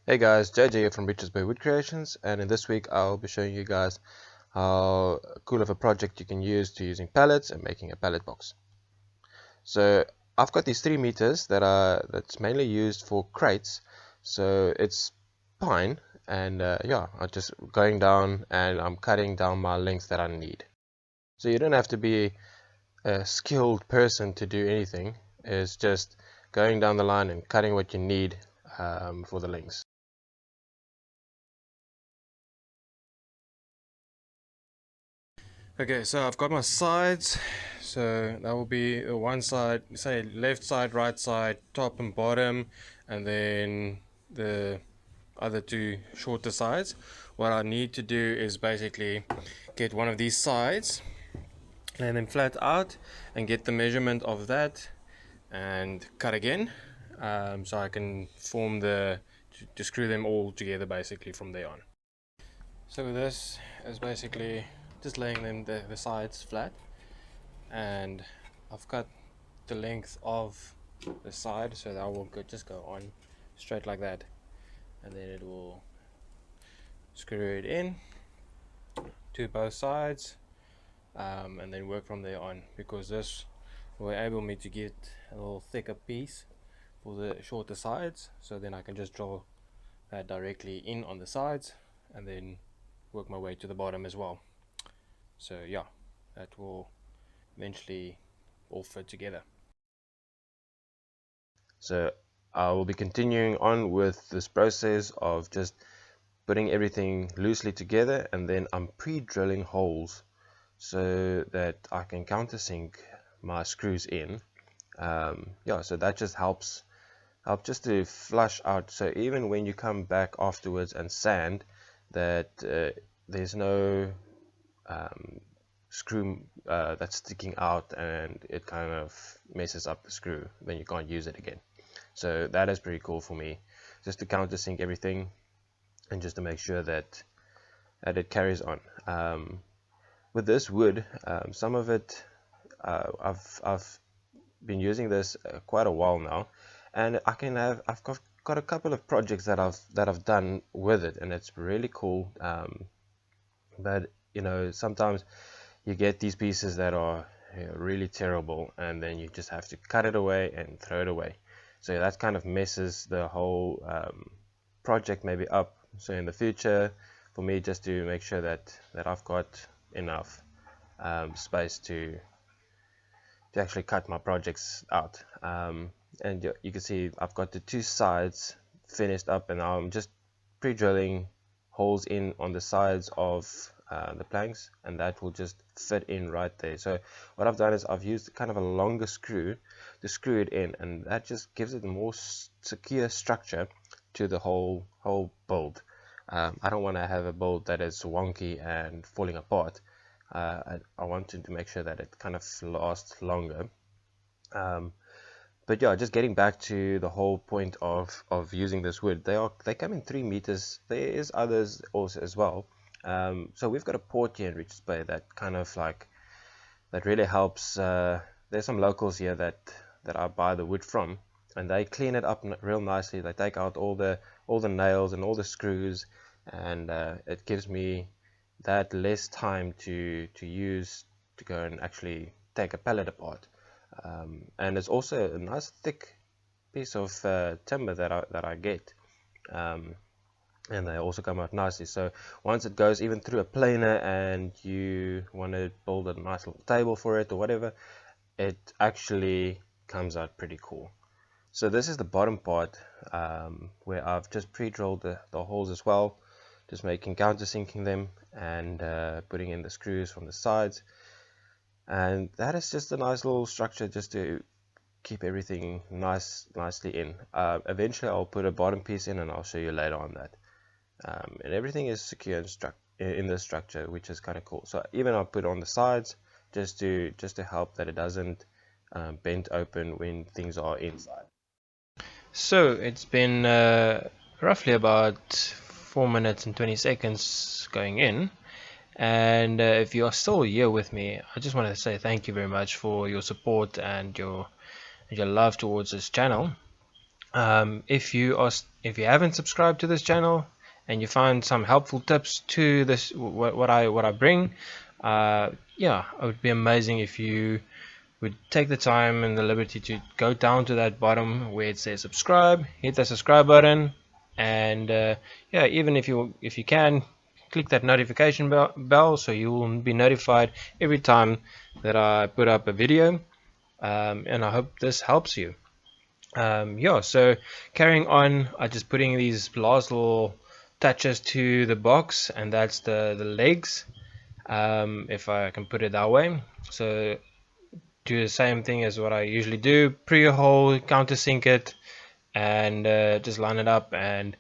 Hey guys, JJ here from Braai Wood Creations, and in this week I'll be showing you guys how cool of a project you can use to using pallets and making a pallet box. So I've got these 3 meters that's mainly used for crates, so it's fine. And yeah, I'm just going down and I'm cutting down my length that I need. So you don't have to be a skilled person to do anything. It's just going down the line and cutting what you need for the lengths. Okay, so I've got my sides. So that will be the one side, say left side, right side, top and bottom, and then the other two shorter sides. What I need to do is basically get one of these sides, lay them flat out, and get the measurement of that, and cut again, so I can form to screw them all together basically from there on. So this is basically just laying the sides flat, and I've cut the length of the side, so that will just go on straight like that, and then it will screw it in to both sides, and then work from there on, because this will enable me to get a little thicker piece for the shorter sides, so then I can just draw that directly in on the sides and then work my way to the bottom as well. So yeah, that will eventually all fit together. So I will be continuing on with this process of just putting everything loosely together, and then I'm pre-drilling holes so that I can countersink my screws in. Yeah, so that just helps just to flush out, so even when you come back afterwards and sand, that there's no screw that's sticking out and it kind of messes up the screw, then you can't use it again. So that is pretty cool for me, just to countersink everything and just to make sure that it carries on. With this wood, some of it, I've been using this quite a while now, and I've got a couple of projects that I've done with it, and it's really cool. But you know, sometimes you get these pieces that are, you know, really terrible, and then you just have to cut it away and throw it away. So that kind of messes the whole project maybe up. So in the future, for me, just to make sure that I've got enough space to actually cut my projects out. And you can see I've got the two sides finished up, and now I'm just pre-drilling holes in on the sides of the planks, and that will just fit in right there. So what I've done is I've used kind of a longer screw to screw it in, and that just gives it a more secure structure to the whole build. I don't want to have a build that is wonky and falling apart. I wanted to make sure that it kind of lasts longer. But yeah, just getting back to the whole point of using this wood, they come in 3 meters. There is others also as well. So we've got a port here in Richards Bay that kind of like that really helps. There's some locals here that I buy the wood from, and they clean it up real nicely. They take out all the nails and all the screws, and it gives me that less time to use to go and actually take a pallet apart. And it's also a nice thick piece of timber that I get, and they also come out nicely. So once it goes even through a planer and you want to build a nice little table for it or whatever, it actually comes out pretty cool. So this is the bottom part, where I've just pre-drilled the holes as well, just making countersinking them and putting in the screws from the sides, and that is just a nice little structure just to keep everything nicely in. Eventually I'll put a bottom piece in, and I'll show you later on that. And everything is secure in the structure, which is kind of cool. So even I'll put on the sides just to help that it doesn't bend open when things are inside. So it's been roughly about 4 minutes and 20 seconds going in. And if you are still here with me, I just want to say thank you very much for your support and your love towards this channel. If you haven't subscribed to this channel and you find some helpful tips to this what I bring, yeah, it would be amazing if you would take the time and the liberty to go down to that bottom where it says subscribe, hit the subscribe button, and yeah, even if you can, click that notification bell so you will be notified every time that I put up a video. And I hope this helps you. Yeah, so carrying on, I just putting these last little touches to the box, and that's the legs, if I can put it that way. So do the same thing as what I usually do: pre-hole, countersink it, and just line it up, and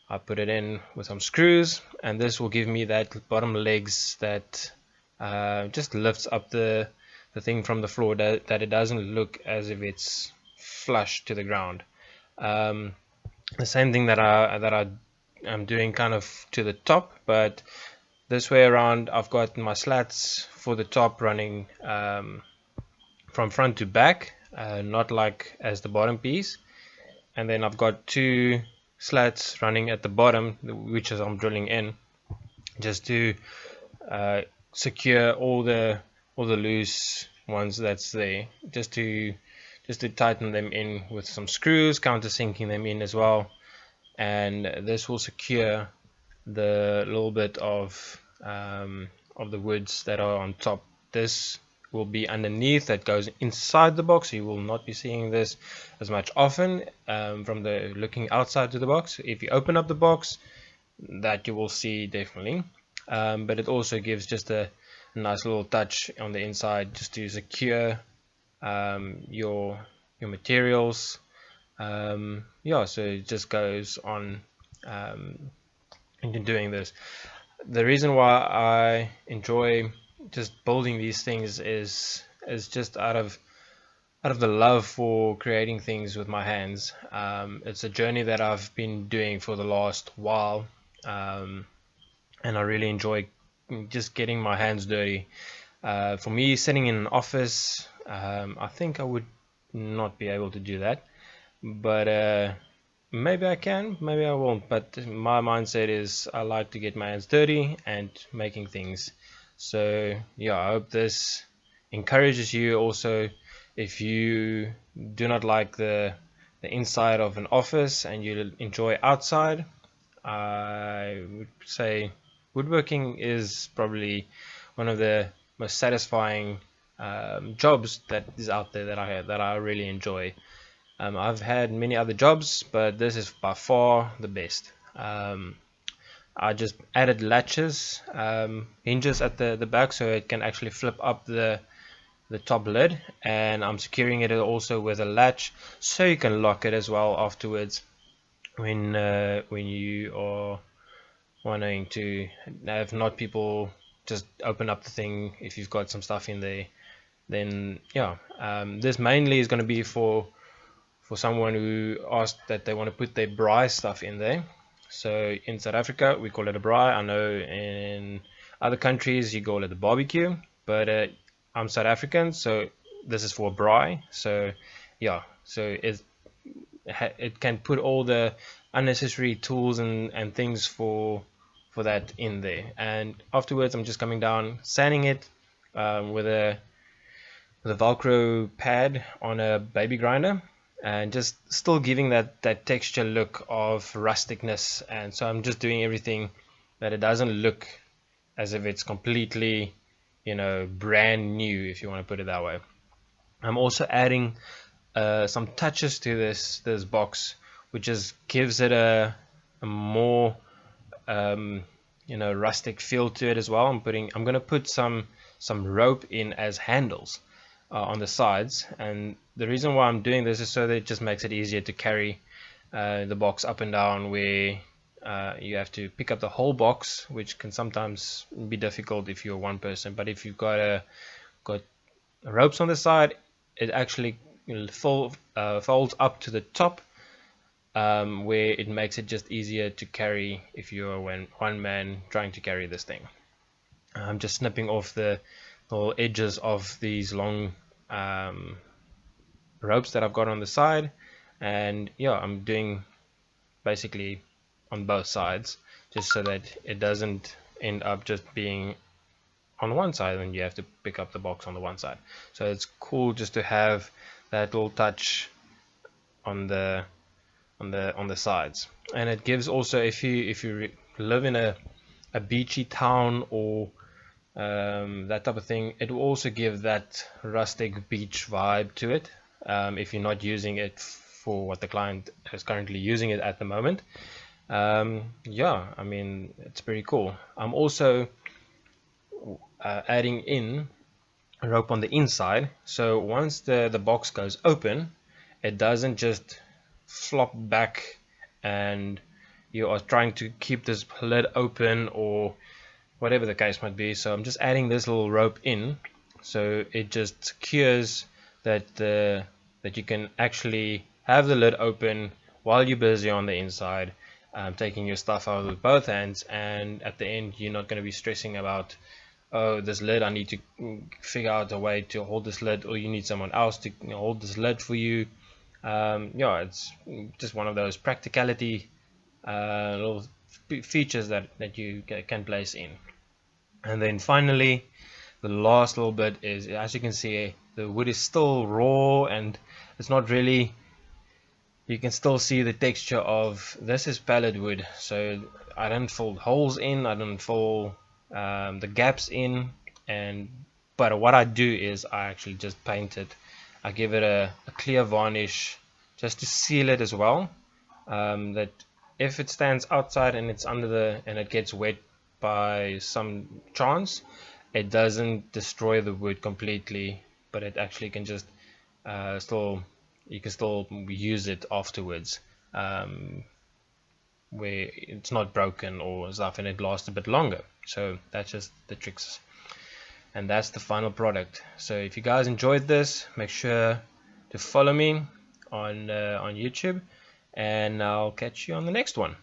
I put it in with some screws, and this will give me that bottom legs that just lifts up the thing from the floor, that it doesn't look as if it's flush to the ground. Um, the same thing that I am doing kind of to the top, but this way around I've got my slats for the top running from front to back, not like as the bottom piece, and then I've got two slats running at the bottom, which is I'm drilling in just to secure all the loose ones that's there, just to tighten them in with some screws, countersinking them in as well, and this will secure the little bit of the woods that are on top. This will be underneath, that goes inside the box, so you will not be seeing this as much often from the looking outside to the box. If you open up the box, that you will see definitely, but it also gives just a nice little touch on the inside just to secure your materials. Yeah, so it just goes on into doing this. The reason why I enjoy just building these things is just out of the love for creating things with my hands. It's a journey that I've been doing for the last while, and I really enjoy just getting my hands dirty. For me, sitting in an office, I think I would not be able to do that, but maybe I can, maybe I won't. But my mindset is I like to get my hands dirty and making things. So yeah, I hope this encourages you also. If you do not like the inside of an office and you enjoy outside, I would say woodworking is probably one of the most satisfying jobs that is out there that I really enjoy. I've had many other jobs, but this is by far the best. I just added latches, hinges at the back, so it can actually flip up the top lid, and I'm securing it also with a latch, so you can lock it as well afterwards when you are wanting to have not people just open up the thing if you've got some stuff in there. Then yeah, this mainly is going to be for someone who asked that they want to put their braai stuff in there. So in South Africa we call it a braai. I know in other countries you call it a barbecue, but I'm South African, so this is for braai. So yeah, so it can put all the unnecessary tools and things for that in there. And afterwards I'm just coming down, sanding it with a Velcro pad on a baby grinder, and just still giving that texture look of rusticness. And so I'm just doing everything that it doesn't look as if it's completely, brand new, if you want to put it that way. I'm also adding some touches to this box, which just gives it a more rustic feel to it as well. I'm going to put some rope in as handles on the sides, and the reason why I'm doing this is so that it just makes it easier to carry the box up and down, where you have to pick up the whole box, which can sometimes be difficult if you're one person. But if you've got ropes on the side, it actually folds up to the top, where it makes it just easier to carry if you're one man trying to carry this thing. I'm just snipping off the little edges of these long ropes that I've got on the side, And yeah, I'm doing basically on both sides, just so that it doesn't end up just being on one side when you have to pick up the box on the one side. So it's cool just to have that little touch on the sides. And it gives also, if you live in a beachy town or that type of thing, it will also give that rustic beach vibe to it, if you're not using it for what the client is currently using it at the moment. Yeah, I mean, it's pretty cool. I'm also adding in a rope on the inside, so once the box goes open, it doesn't just flop back and you are trying to keep this lid open or whatever the case might be. So I'm just adding this little rope in, so it just secures that that you can actually have the lid open while you're busy on the inside, taking your stuff out with both hands, and at the end you're not going to be stressing about, oh, this lid, I need to figure out a way to hold this lid, or you need someone else to hold this lid for you. Yeah, it's just one of those practicality little features that you can place in. And then finally, the last little bit is, as you can see, the wood is still raw and it's not really, you can still see the texture of, this is pallet wood, so I don't fill holes in, I don't fill the gaps in, but what I do is I actually just paint it. I give it a clear varnish just to seal it as well, that if it stands outside and it's and it gets wet by some chance, it doesn't destroy the wood completely, but it actually can just you can still use it afterwards, where it's not broken or stuff, and it lasts a bit longer. So that's just the tricks, and that's the final product. So if you guys enjoyed this, make sure to follow me on YouTube, and I'll catch you on the next one.